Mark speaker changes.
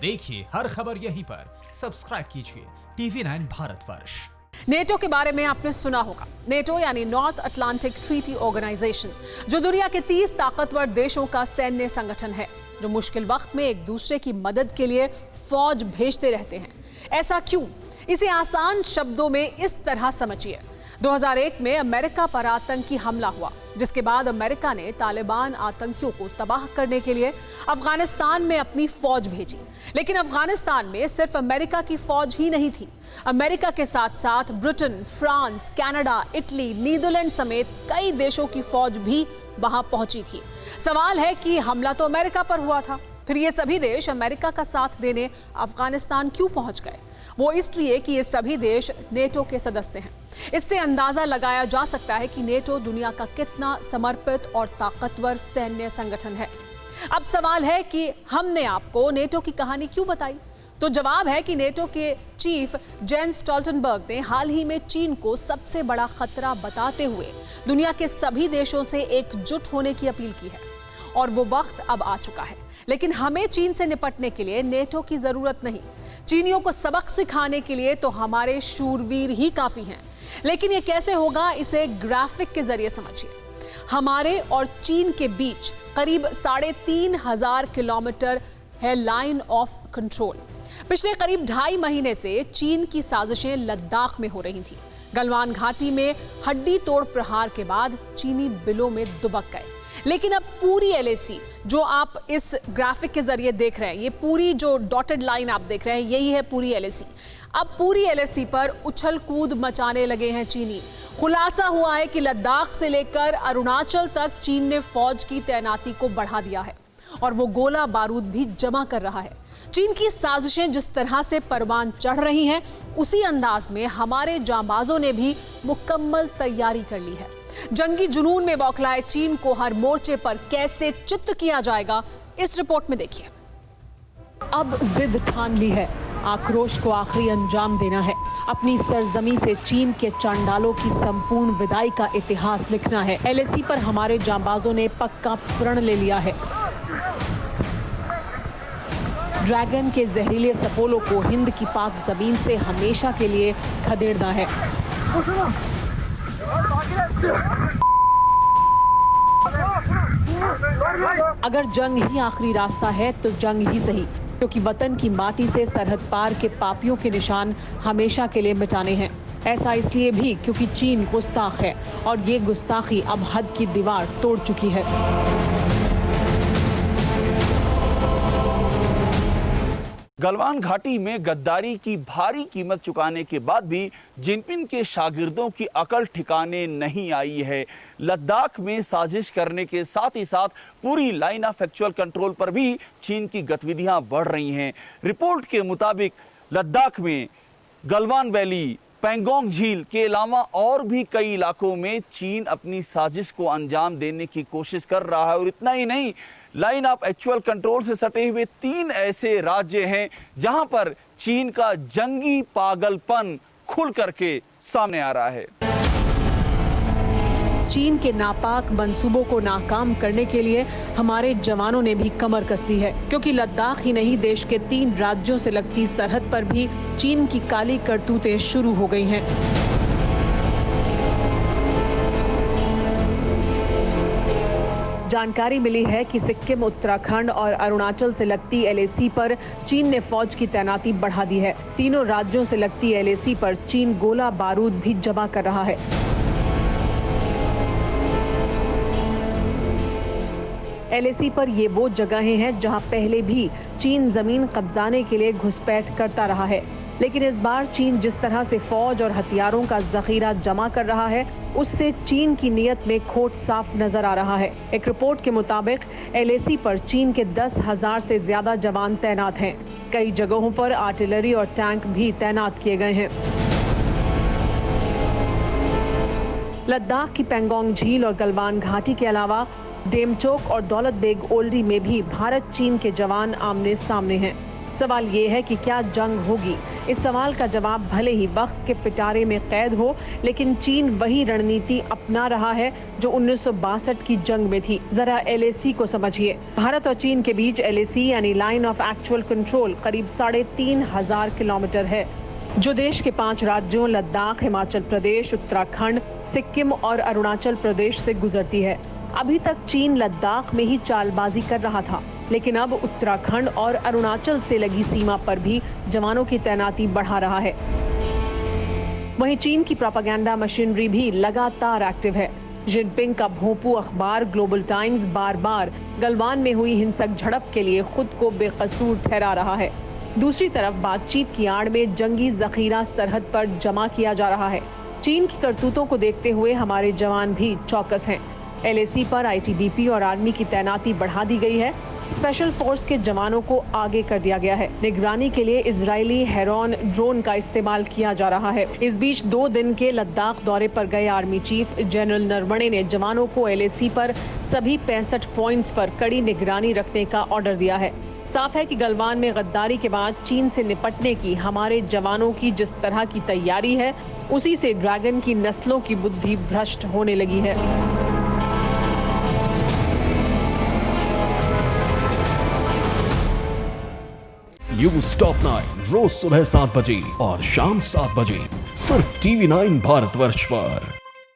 Speaker 1: देखिए हर खबर यहीं पर। सब्सक्राइब कीजिए TV9 भारतवर्ष।
Speaker 2: नेटो के बारे में आपने सुना होगा। नेटो यानी नॉर्थ अटलांटिक ट्रीटी ऑर्गेनाइजेशन, जो दुनिया के 30 ताकतवर देशों का सैन्य संगठन है, जो मुश्किल वक्त में एक दूसरे की मदद के लिए फौज भेजते रहते हैं। ऐसा क्यों? इसे आसान शब्दों में इस तरह समझिए। 2001 में अमेरिका पर आतंकी हमला हुआ, जिसके बाद अमेरिका ने तालिबान आतंकियों को तबाह करने के लिए अफगानिस्तान में अपनी फौज भेजी। लेकिन अफगानिस्तान में सिर्फ अमेरिका की फौज ही नहीं थी। अमेरिका के साथ साथ Britain, France, Canada, Italy, Netherlands समेत कई देशों की फौज भी वहां पहुंची थी। सवाल है कि हमला तो अमेरिका पर हुआ था, फिर ये सभी देश अमेरिका का साथ देने अफगानिस्तान क्यों पहुंच गए? वो इसलिए कि ये सभी देश नेटो के सदस्य हैं। इससे अंदाजा लगाया जा सकता है कि नेटो दुनिया का कितना समर्पित और ताकतवर सैन्य संगठन है। अब सवाल है कि हमने आपको नेटो की कहानी क्यों बताई? तो जवाब है कि नेटो के चीफ जेंस स्टोल्टनबर्ग ने हाल ही में चीन को सबसे बड़ा खतरा बताते हुए दुनिया के सभी देशों से एकजुट होने की अपील की है। और वो वक्त अब आ चुका है। लेकिन हमें चीन से निपटने के लिए नेटो की जरूरत नहीं। चीनियों को सबक सिखाने के लिए तो हमारे शूरवीर ही काफी हैं। लेकिन ये कैसे होगा, इसे ग्राफिक के जरिए समझिए। हमारे और चीन के बीच करीब 3,500 किलोमीटर है लाइन ऑफ कंट्रोल। पिछले करीब 2.5 महीने से चीन की साजिशें लद्दाख में हो रही थी। गलवान घाटी में हड्डी तोड़ प्रहार के बाद चीनी बिलों में दुबक गए। लेकिन अब पूरी LAC जो आप इस ग्राफिक के जरिए देख रहे हैं, ये पूरी जो डॉटेड लाइन आप देख रहे हैं, यही है पूरी LAC। अब पूरी LAC पर उछल कूद मचाने लगे हैं चीनी। खुलासा हुआ है कि लद्दाख से लेकर अरुणाचल तक चीन ने फौज की तैनाती को बढ़ा दिया है और वो गोला बारूद भी जमा कर रहा है। चीन की साजिशें जिस तरह से परवान चढ़ रही हैं, उसी अंदाज में हमारे जांबाजों ने भी मुकम्मल तैयारी कर ली है। जंगी जुनून में बौखलाए चीन को हर मोर्चे पर कैसे चित्त किया जाएगा, इस रिपोर्ट में देखिए।
Speaker 3: अब जिद ठान ली है, आक्रोश को आखिरी अंजाम देना है। अपनी सरजमी से चीन के चांडालों की संपूर्ण विदाई का इतिहास लिखना है। LAC पर हमारे जांबाजों ने पक्का प्रण ले लिया है। ड्रैगन के जहरीले सपोलों को हिंद की पाक जमीन से हमेशा के लिए खदेड़ना है। अगर जंग ही आखिरी रास्ता है तो जंग ही सही, क्योंकि वतन की माटी से सरहद पार के पापियों के निशान हमेशा के लिए मिटाने हैं। ऐसा इसलिए भी क्योंकि चीन गुस्ताख है और ये गुस्ताखी अब हद की दीवार तोड़ चुकी है।
Speaker 4: गलवान घाटी में गद्दारी की भारी कीमत चुकाने के बाद भी जिनपिंग के शागिर्दों की अकल ठिकाने नहीं आई है। लद्दाख में साजिश करने के साथ ही साथ पूरी लाइन ऑफ एक्चुअल कंट्रोल पर भी चीन की गतिविधियां बढ़ रही हैं। रिपोर्ट के मुताबिक लद्दाख में गलवान वैली, पैंगोंग झील के अलावा और भी कई इलाकों में चीन अपनी साजिश को अंजाम देने की कोशिश कर रहा है। और इतना ही नहीं, लाइन ऑफ एक्चुअल कंट्रोल से सटे हुए 3 ऐसे राज्य हैं जहां पर चीन का जंगी पागलपन खुल करके सामने आ रहा है।
Speaker 3: चीन के नापाक मंसूबों को नाकाम करने के लिए हमारे जवानों ने भी कमर कस दी है, क्योंकि लद्दाख ही नहीं, देश के 3 राज्यों से लगती सरहद पर भी चीन की काली करतूतें शुरू हो गई हैं। जानकारी मिली है कि सिक्किम, उत्तराखंड और अरुणाचल से लगती LAC पर चीन ने फौज की तैनाती बढ़ा दी है। तीनों राज्यों से लगती LAC पर चीन गोला बारूद भी जमा कर रहा है। LAC पर ये वो जगहें हैं जहां पहले भी चीन जमीन कब्जाने के लिए घुसपैठ करता रहा है, लेकिन इस बार चीन जिस तरह से फौज और हथियारों का जखीरा जमा कर रहा है, उससे चीन की नीयत में खोट साफ नजर आ रहा है। एक रिपोर्ट के मुताबिक LAC पर चीन के 10,000 से ज्यादा जवान तैनात हैं। कई जगहों पर आर्टिलरी और टैंक भी तैनात किए गए हैं। लद्दाख की पैंगोंग झील और गलवान घाटी के अलावा डेमचोक और दौलत बेग ओल्डी में भी भारत चीन के जवान आमने सामने हैं। सवाल ये है कि क्या जंग होगी? इस सवाल का जवाब भले ही वक्त के पिटारे में कैद हो, लेकिन चीन वही रणनीति अपना रहा है जो 1962 की जंग में थी। जरा LAC को समझिए। भारत और चीन के बीच LAC यानी लाइन ऑफ एक्चुअल कंट्रोल करीब 3,500 किलोमीटर है, जो देश के 5 राज्यों लद्दाख, हिमाचल प्रदेश, उत्तराखंड, सिक्किम और अरुणाचल प्रदेश से गुजरती है। अभी तक चीन लद्दाख में ही चालबाजी कर रहा था, लेकिन अब उत्तराखंड और अरुणाचल से लगी सीमा पर भी जवानों की तैनाती बढ़ा रहा है। वहीं चीन की प्रोपेगेंडा मशीनरी भी लगातार एक्टिव है। जिनपिंग का भोंपू अखबार ग्लोबल टाइम्स बार-बार गलवान में हुई हिंसक झड़प के लिए खुद को बेकसूर ठहरा रहा है। दूसरी तरफ बातचीत की आड़ में जंगी जखीरा सरहद पर जमा किया जा रहा है। चीन की करतूतों को देखते हुए हमारे जवान भी चौकस हैं। LAC पर ITBP और आर्मी की तैनाती बढ़ा दी गई है। स्पेशल फोर्स के जवानों को आगे कर दिया गया है। निगरानी के लिए इजरायली हेरॉन ड्रोन का इस्तेमाल किया जा रहा है। इस बीच 2 दिन के लद्दाख दौरे पर गए आर्मी चीफ जनरल नरवणे ने जवानों को LAC पर सभी 65 पॉइंट्स पर कड़ी निगरानी रखने का ऑर्डर दिया है। साफ है कि गलवान में गद्दारी के बाद चीन से निपटने की हमारे जवानों की जिस तरह की तैयारी है, उसी से ड्रैगन की नस्लों की बुद्धि भ्रष्ट होने लगी है।
Speaker 5: न्यूज़ टॉप 9 रोज सुबह 7 बजे और शाम 7 बजे सिर्फ TV9 भारतवर्ष पर।